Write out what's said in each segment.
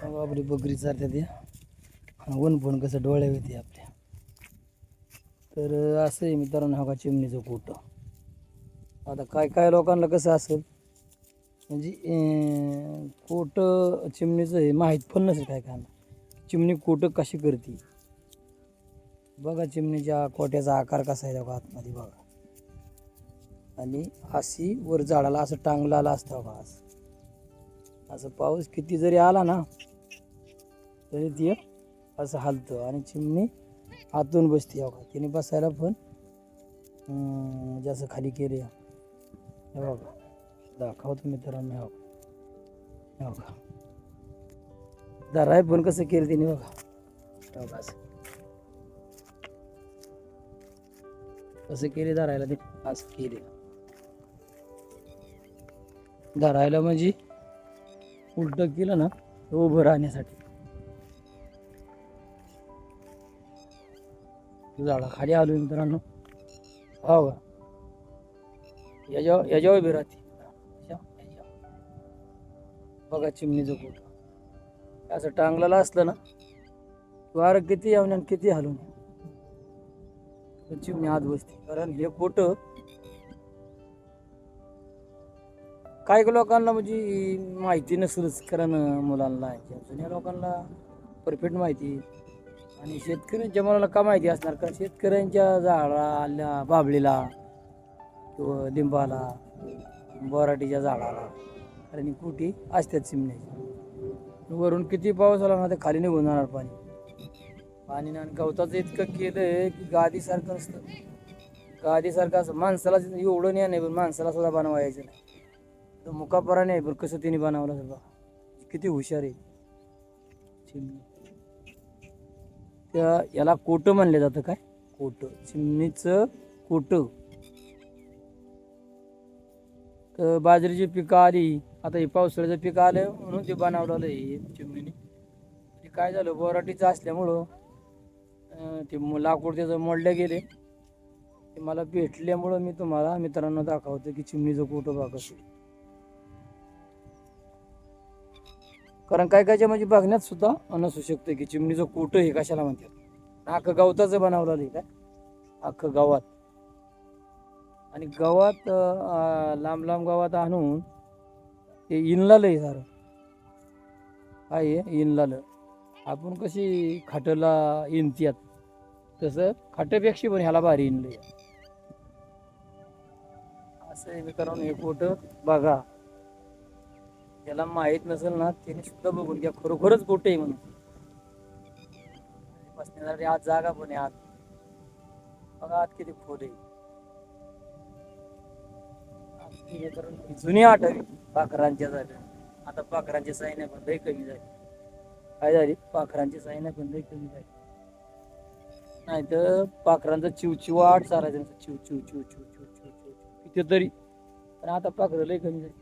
आपली बकरी चालते त्या ऊन पण कसं डोळे होते आपल्या. तर असं आहे मित्रांनो, हा का चिमणीचं कोट. आता काय काय लोकांना कसं असेल म्हणजे कोट चिमणीचं हे माहीत पण नसेल काय काय चिमणी कोट कशी करते. बघा चिमणीच्या कोट्याचा आकार कसा आहे बघा आतमध्ये बघा. आणि अशी वर झाडाला असं टांगलेला असतं बघा. असं पाऊस किती जरी आला ना तरी ती असं हलतं आणि चिमणी आतून बसते बघा. तिने बसायला पण जसं खाली केले हे बघा. दाखवतो मित्रांनो हे बघा. धराय पण कसं केलं तिने बघा. असं केले धरायला ते असं केले. धरायला म्हणजे उलट केलं ना उभं राहण्यासाठी. झाडा खाली आलो मित्रांनो. हो का याच्यावर उभी राहते बघा चिमणीचं कोट. असं टांगलेलं असलं ना वारं किती येऊन आणि किती हलून चिमणी आत बसते. कारण हे कोट काही लोकांना म्हणजे माहिती नसेलच. कारण मुलांना जुन्या लोकांना परफेक्ट माहिती आणि शेतकऱ्यांच्या मुलाला का माहिती असणार. कारण शेतकऱ्यांच्या झाडाला बाबळीला किंवा लिंबाला बोराटीच्या झाडाला कारण कुठी असतात चिमण्याची. वरून किती पाऊस आला ना ते खाली निघून जाणार पाणी आणि गवताचं इतकं केलंय की गादीसारखं नसतं. गादीसारखं असं माणसाला एवढं नाही पण माणसाला सुद्धा बनवायचं नाही. तर मुकापरा नाही पण कसं तिने बनवलं सगळं. किती हुशार आहे चिमणी. त्या याला कोट म्हणलं जातं. काय कोट चिमणीचं कोट. तर बाजरीची पिकं आली आता हे पावसाळ्याचं पिकं आलं म्हणून ते बनवलेलं आहे चिमणीने. ते काय झालं बोराटीचं असल्यामुळं ते लाकूड त्याचं मोडले गेले. ते मला भेटल्यामुळं मी तुम्हाला मित्रांनो दाखवतो की चिमणीचं कोट बघा. कारण काय कायच्या म्हणजे बघण्यात सुद्धा नसू शकतं की चिमणीचं कोट हे कशाला म्हणतात. अख्खं गवताचं बनवलेलं आहे काय अख्खं गावात. आणि गावात लांब लांब गावात आणून ते इनलालं आहे सारं. काय आहे इनलालं. आपण कशी खाटला इनत्यात तसं खाटपेक्षा पण ह्याला भारी इनलं. असं आहे मित्रांनो हे कोट बघा. ज्याला माहीत नसेल ना त्याने सुद्धा बघून घ्या खरोखरच कोट आहे म्हणून. बसण्यासाठी आत जागा पण आहे. आत बघा आत किती खोल आहे. जुनी आठवी पाखरांच्या झाल्या. आता पाखरांची साईन पण लई कमी झाली. काय झाली पाखरांची साईन पण लई कमी झाली. नाही तर पाखरांचा चिवचिवाट चालायचं चिव चिव चिव चिव चिव चिव चिव किती तरी. पण आता पाखरं लई कमी झाली.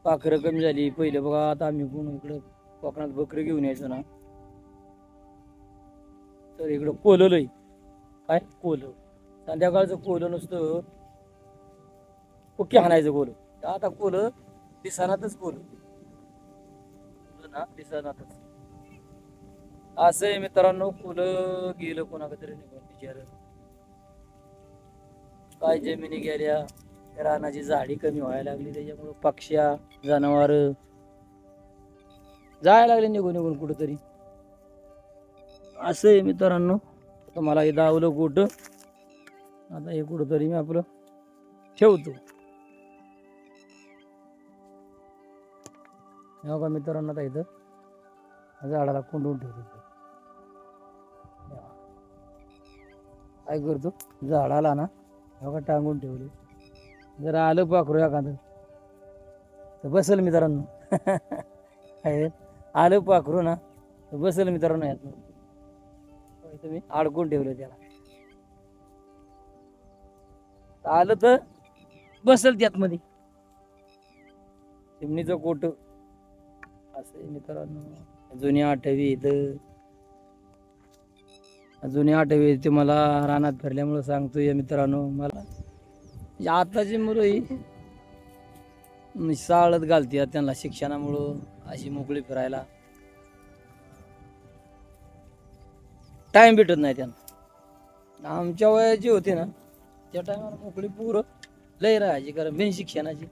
पाखरं कमी झाली. पहिले बघा आता आम्ही कोण इकडं कोकणात बकरी घेऊन यायचो ना तर इकडं कोलं लई. काय कोलं संध्याकाळचं कोलं नुसतं पुक्की हाणायचं कोलं. आता कोलं दिसानातच कोलं ना दिसानातच. असं आहे मित्रांनो कोलं गेलं कोणाकडे तरी निघून बिचार. काय जमिनी गेल्या रानाची झाडी कमी व्हायला लागली त्याच्यामुळं पक्ष्या जनावर जायला लागले निघून निघून कुठंतरी. असं आहे मित्रांनो. तुम्हाला हे दावलं कोट. आता हे कुठंतरी मी आपलं ठेवतो. हो का मित्रांनो आता इथं झाडाला कोंडून ठेवतो. काय करतो झाडाला ना हो का टांगून ठेवले. जर आलं पाखरू एखादं तर बसेल मित्रांनो. आलं पाखरू ना तर बसेल मित्रांनो. यात तुम्ही अडकून ठेवलं त्याला. आलं तर बसेल त्यात मध्ये चिमणीचं कोट. असं मित्रांनो जुनी आठवी इथं जुनी आठवी ते मला रानात फिरल्यामुळं सांगतोय मित्रांनो. मला आताची मुलं ही शाळेत घालतात त्यांना शिक्षणामुळं अशी मोकळी फिरायला टाइम भेटत नाही त्यांना. आमच्या वयाची होती ना त्या टायमाला मोकळी पोरं लय राहायची, कारण बिन शिक्षणाची.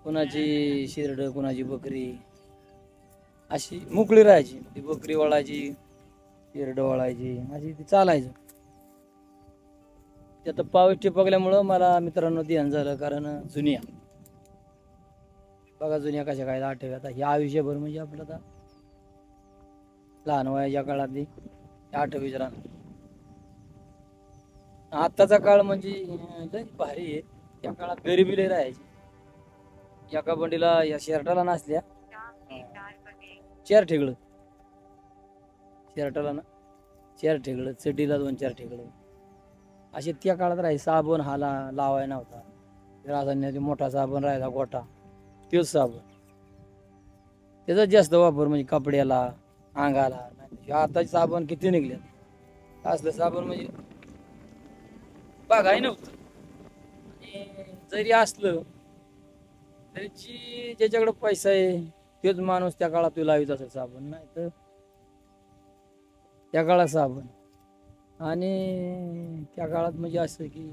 कुणाची शिरड, कुणाची बकरी, अशी मोकळी राहायची. ती बकरी वळायची, शिरड वळायची, अशी ती चालायचं. ते आता पाऊस टिपकल्यामुळं मला मित्रांनो ध्यान झालं, कारण जुन्या बघा, जुन्या कशा काय आठवत. आता हे आयुष्यभर म्हणजे आपलं आता लहान वयाच्या काळातली आठवीच राहणार. आत्ताचा काळ म्हणजे लय भारी आहे. त्या काळात गरिबी लय राहायची. एका बंडीला या शर्टाला नसल्या 4 ठेगडं, शर्टाला ना 4 ठेगडं, चड्डीला 2-4 ठेगडं, असे त्या काळात राहायचे. साबण हाला लावाय नव्हता. राजधानी मोठा साबण राहायचा गोटा, तोच साबण. त्याचा जास्त वापर म्हणजे कपड्याला, अंगाला. आताचे साबण किती निघल्यात. असलं साबण म्हणजे बघाय नव्हतं. आणि जरी असलं तरी ज्याच्याकडे पैसा आहे तोच माणूस त्या काळात तो लावित असेल साबण, नाही तर त्या काळात साबण. आणि त्या काळात म्हणजे असं की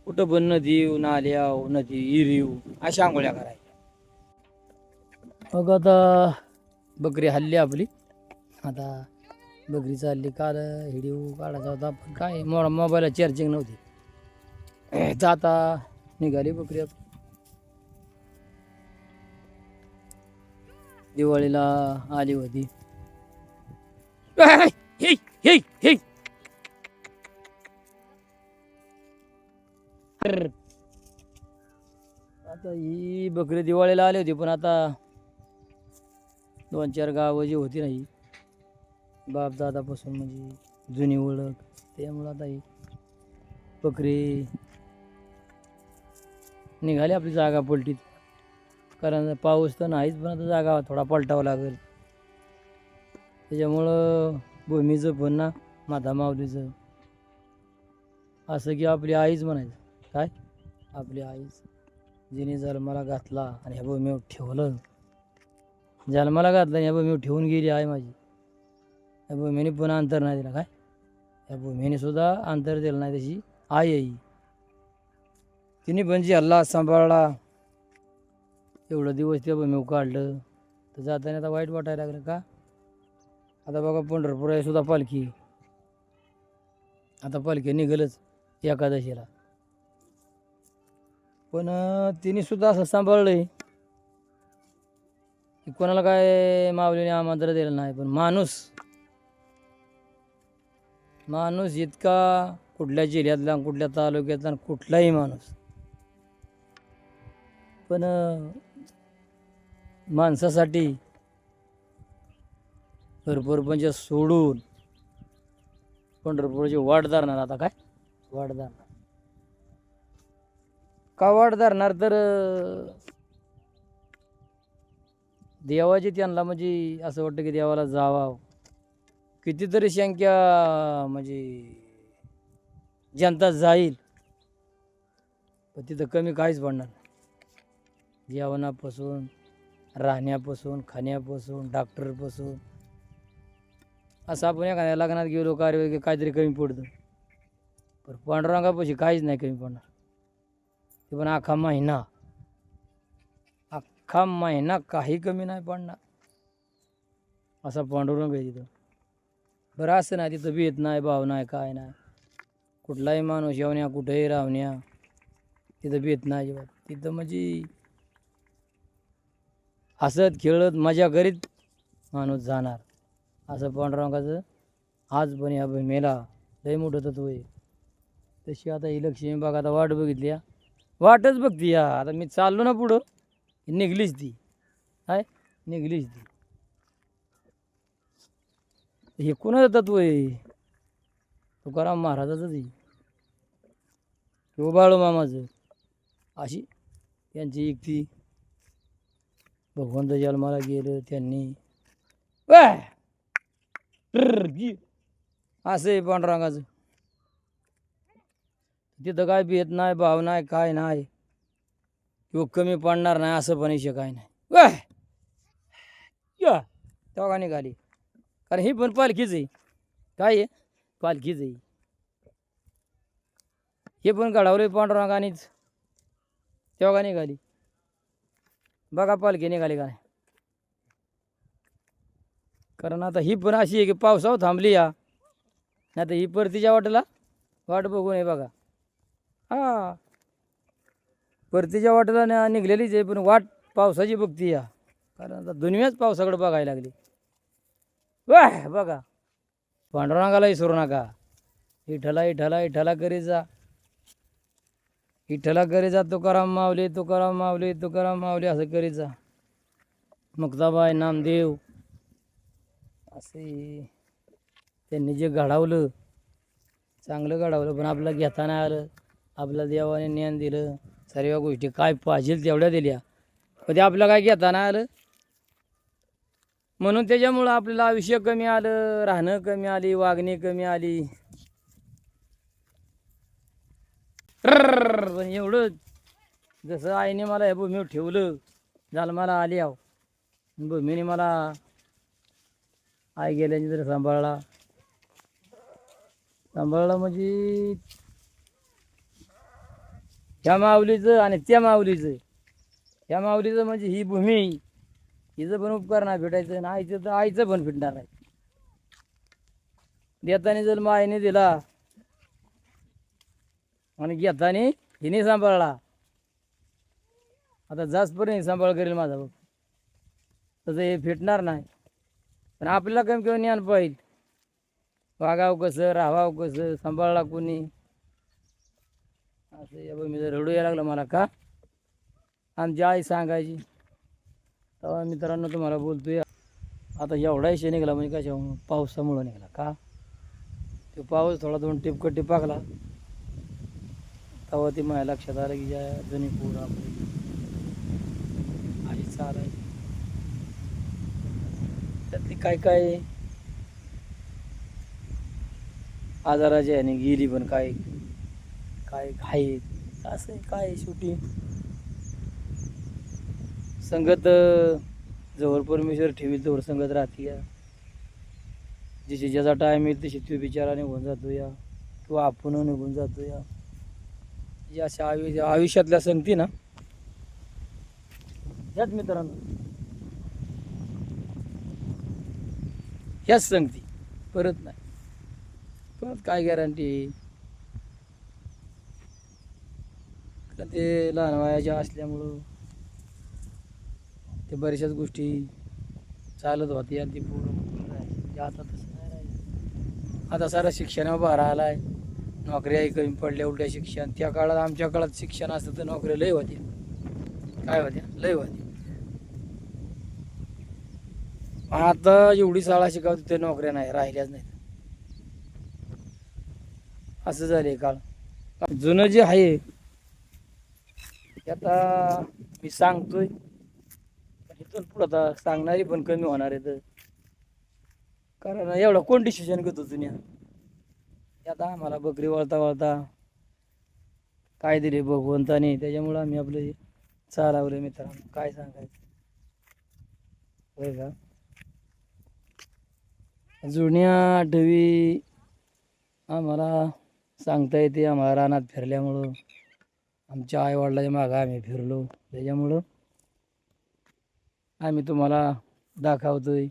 कुठं पण नदी, नाल्या, नदी, इरीव अशा आंघोळ्या करायच्या. मग आता बकरी हल्ली आपली. आता बकरी चालली. काल व्हिडिओ काढायचा होता, पण काय मोबाईलला चार्जिंग नव्हती. जाता निघाली बकरी. दिवाळीला आली होती. आता ही बकरी दिवाळीला आली होती, पण आता 2-4 गावं जी होती नाही बाप दादापासून म्हणजे जुनी ओळख, त्यामुळं आता ही बकरी निघाली आपली जागा पलटीत. कारण पाऊस तर नाहीच, पण आता जागा थोडा पलटावं लागेल. त्याच्यामुळं भूमीचं पण ना, माता माऊलीचं असं की आपली आईच म्हणायचं. काय आपली आईच, जिने जन्माला घातला आणि ह्या भूमीवर ठेवलं. जन्माला घातलं, ह्या भूमीवर ठेवून गेली आई माझी. या भूमीने पण अंतर नाही दिला. काय या भूमीने सुद्धा अंतर दिलं नाही, तशी आई आहे. तिने पण जी हल्ला सांभाळला, एवढं दिवस त्या भूमीवर काढलं, तर जाताना आता वाईट वाटायला लागलं. का आता बघा पंढरपुरात सुद्धा पालखी, आता पालखी निघालच एकादशीला. पण तिने सुद्धा असं सांभाळलंय की कोणाला काय माऊलीने आमंत्रण दिलं नाही. पण माणूस इतका, कुठल्या जिल्ह्यातला, कुठल्या तालुक्यातला, कुठलाही माणूस, पण माणसासाठी पंच सोडून पंढरपूरची वाट धरणार. आता काय वाट धरणार, का वाट धरणार, तर देवाची त्यांना म्हणजे असं वाटतं की देवाला जावा. कितीतरी संख्या म्हणजे जनता जाईल, पण तिथं कमी काहीच पडणार. जेवणापासून, राहण्यापासून, खाण्यापासून, डॉक्टरपासून. असं आपण एखाद्या लग्नात गेलो, कार्य काहीतरी कमी पडतं, पण पांडुरंगापाशी काहीच नाही कमी पडणार. ते पण अख्खा महिना काही कमी नाही पडणार, असा पांडुरंग आहे तिथं. बरं असं नाही तिथं भेद नाही, भाव नाही, काय नाही. कुठलाही माणूस येवण्या, कुठेही राहण्या, तिथं भेद नाही अजिबात. तिथं म्हणजे हसत खेळत मजा करीत माणूस जाणार. असं पांडुरंगाचं आज पण या भूमीला लय मोठं तत्व आहे. तशी आता ही लक्ष्मी बघा, आता वाट बघितली, वाटच बघती. आता मी चाललो ना पुढं, निघलीच ती. काय निघलीच ती. हे कोणाचं तत्व आहे? तुकाराम महाराजाचंच आहे किंवा बाळूमामाचं. अशी त्यांची युक्ती. भगवंत जन्माला गेलं त्यांनी, असं आहे पांडुरंगाचं. तिथं काय भेद नाही, भाव नाही, काय नाही, किंवा कमी पडणार नाही असं पण काय नाही. तेव्हा का निघाली कारण ही पण पालखीच आहे काय आहे पालखीच आहे हे पण घडावलं पांडुरंगानेच तेव्हा का निघाली बघा पालखी निघाली काय कारण आता ही पण अशी आहे की पावसावर थांबली या नाही तर ही परतीच्या वाटेला वाट बघून आहे बघा हा परतीच्या वाटेला निघलेलीच आहे पण वाट पावसाची बघती या कारण आता दुनियाच पावसाकडे बघायला लागली वाह बघा पांडुरंगाला विसरू नका इठला इठला इठला करी जा इठला करी जा तुकाराम माऊली तुकाराम माऊली तुकाराम माऊली असं करीत जा मुक्ताबाई नामदेव असे त्यांनी जे घडवलं चांगलं घडवलं पण आपलं घेता नाही आलं आपल्या देवाने ज्ञान दिलं सर्व गोष्टी काय पाहिजे तेवढ्या दिल्या पण ते आपलं काय घेता नाही आलं म्हणून त्याच्यामुळं आपल्याला आयुष्य कमी आलं राहणं कमी आली वागणी कमी आली पण एवढं जसं आईने मला या भूमीवर ठेवलं झालं मला आली आहो भूमीने मला आई गेल्याने जर सांभाळला म्हणजे ह्या माऊलीचं आणि त्या माऊलीचं ह्या माऊलीचं म्हणजे ही भूमी हिचं पण उपकार नाही भेटायचं आणि आईचं तर आईचं पण भेटणार नाही देताने जर आईने दिला आणि घेताने हिने सांभाळला आता जास्तपर्यंत सांभाळ करेल माझा बाप तसं हे भेटणार नाही पण आपल्याला कमी किंवा ज्ञान पाहिजे वागावं कसं राहावं कसं सांभाळला कोणी असं या मी जर रडू यायला लागलं मला का आमची आई सांगायची तेव्हा मित्रांनो तुम्हाला बोलतोय आता एवढा विषय निघाला म्हणजे कशा पावसामुळं निघाला का तो पाऊस थोडा दोन टिपकं टिपाकला तेव्हा ती माझ्या लक्षात आलं की ज्या जुनी पूर आपली आई चालायची त्यातली काय काय आजाराची आहे गेली पण काय काय आहेत असं काय शेवटी संगत जवळ परमेश्वर ठेवी जवळ संगत राहते या जशी ज्याचा टाईम येईल तशी तो बिचारा निघून जातो या किंवा आपण निघून जातो या या अशा आयुष्यातल्या संगती ना ह्याच मित्रांनो ह्याच संगती परत नाही परत काय गॅरंटी ते लहान वयाच्या असल्यामुळं ते बऱ्याचशाच गोष्टी चालत होत्या ती पूर्ण राहायची आता तसं नाही राहिलं आता सारा शिक्षणावर भार आला आहे नोकऱ्याही कमी पडल्या उलट्या शिक्षण त्या काळात आमच्या काळात शिक्षण असतं तर नोकऱ्या लय होत्या काय होत्या लय होत्या आता एवढी शाळा शिकावते ते नोकऱ्या नाही राहिल्याच नाहीत असं झालंय काळ जुनं जे आहे आता मी सांगतोय इथून पुढं आता सांगणारी पण कमी होणार आहे तर कारण एवढं कोण डिसिजन घेतो जुन्या आता आम्हाला बकरी वळता वळता काय दिले भगवंताने त्याच्यामुळं आम्ही आपलं चालवलं मित्रांनो काय सांगायचं होय का जुन्या आठवी आम्हाला सांगता येते आम्हाला रानात फिरल्यामुळं आमच्या आईवडिलाच्या मागं आम्ही फिरलो त्याच्यामुळं आम्ही तुम्हाला दाखवतोय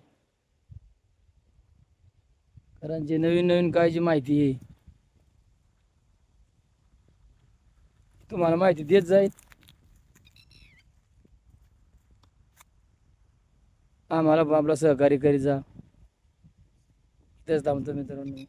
कारण जे नवीन नवीन काय जी माहिती आहे तुम्हाला माहिती देत जाईल आम्हाला आपला सहकार्य करीत जा तेच थांबतो मित्रांनो